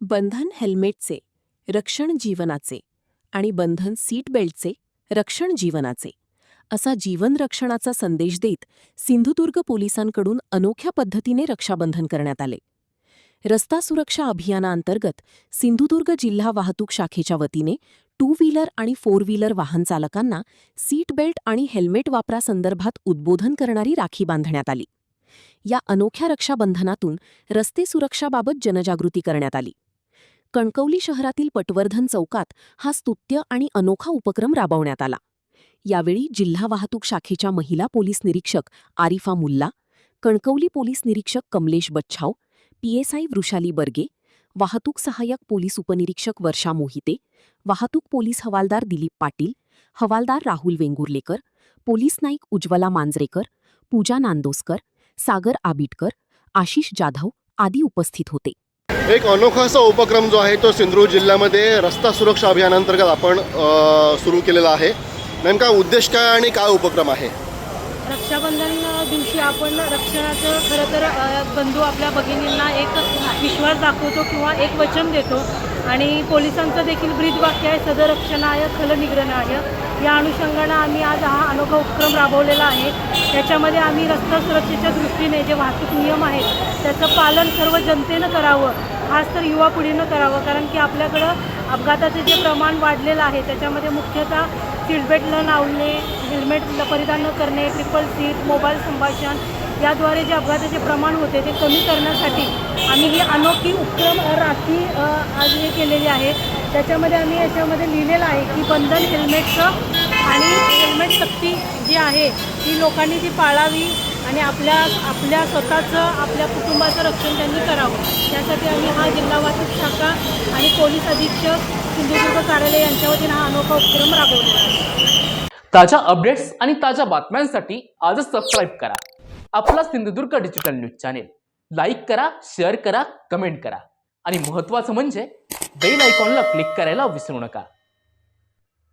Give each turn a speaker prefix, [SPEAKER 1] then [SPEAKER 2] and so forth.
[SPEAKER 1] बंधन हेल्मेटचे रक्षण जीवनाचे आणि बंधन सीट बेल्टचे रक्षण जीवनाचे असा जीवन रक्षणाचा संदेश देत सिंधुदुर्ग पोलिसांकडून अनोख्या पद्धतीने रक्षाबंधन करण्यात आले. रस्ता सुरक्षा अभियानाअंतर्गत सिंधुदुर्ग जिल्हा वाहतूक शाखेच्या वतीने 2 व्हीलर आणि 4 व्हीलर वाहन चालकांना सीट बेल्ट आणि हेल्मेट वापरासंदर्भात उद्बोधन करणारी राखी बांधण्यात आली. या अनोख्या रक्षाबंधनातून रस्ते सुरक्षाबाबत जनजागृती करण्यात आली. कणकवली शहरातील पटवर्धन चौकात हा स्तुत्य आणि अनोखा उपक्रम राबवण्यात आला. यावेळी जिल्हा वाहतूक शाखेच्या महिला पोलीस निरीक्षक आरिफा मुल्ला, कणकवली पोलीस निरीक्षक कमलेश बच्छाव, PSI वृषाली बर्गे, वाहतूक सहाय्यक पोलीस उपनिरीक्षक वर्षा मोहिते, वाहतूक पोलीस हवालदार दिलीप पाटील, हवालदार राहुल वेंगुर्लेकर, पोलीस नाईक उज्ज्वला मांजरेकर, पूजा नांदोसकर, सागर आबिटकर, आशिष जाधव आदी उपस्थित होते.
[SPEAKER 2] एक अनोखा असा उपक्रम जो आहे तो सिंधुदुर्ग जिल्ह्यामध्ये रस्ता सुरक्षा अभियानांतर्गत आपण सुरू केलेला आहे. नेमका उद्देश काय आणि काय उपक्रम आहे?
[SPEAKER 3] रक्षाबंधन दिवशी आपण रक्षणाचं खरं तर बंधू आपल्या भगिनींना एक विश्वास दाखवतो किंवा एक वचन देतो आणि पोलिसांचं देखील ब्रीदवाक्य आहे, सदरक्षणाय खलनिग्रहणाय. या अनुषंगानं आम्ही आज हा अनोखा उपक्रम राबवलेला आहे. त्याच्यामध्ये आम्ही रस्ता सुरक्षेच्या दृष्टीने जे वाहतूक नियम आहेत त्याचं पालन सर्व जनतेनं करावं, खास तर युवा पिढीनं करावं. कारण की आपल्याकडं अपघाताचे जे प्रमाण वाढलेलं आहे त्याच्यामध्ये मुख्यतः सीट बेल्ट न लावणे, हेल्मेट परिधान न करणे, ट्रिपल सीट, मोबाईल संभाषण याद्वारे जे अपघाताचे प्रमाण होते ते कमी करण्यासाठी आम्ही ही अनोखी उपक्रम राखी आज हे केलेली आहे. त्याच्यामध्ये आम्ही याच्यामध्ये लिहिलेलं आहे की बंधन हेल्मेटचं आणि हेल्मेट सक्ती जी आहे ती लोकांनी ती पाळावी आणि आपल्या स्वतःचं आपल्या कुटुंबाचं रक्षण त्यांनी करावं. त्यासाठी आम्ही हा जिल्हा वाहतूक शाखा आणि पोलीस अधीक्षक सिंधुदुर्ग कार्यालय यांच्या वतीने हा अनोखा उपक्रम राबवलेला आहे.
[SPEAKER 4] ताज्या अपडेट्स आणि ताज्या बातम्यांसाठी आजच सबस्क्राईब करा आपला Sindhudurg digital news channel. Like करा, शेअर करा, कमेंट करा आणि महत्त्वाचं म्हणजे बेल आयकॉनला क्लिक करायला विसरू नका.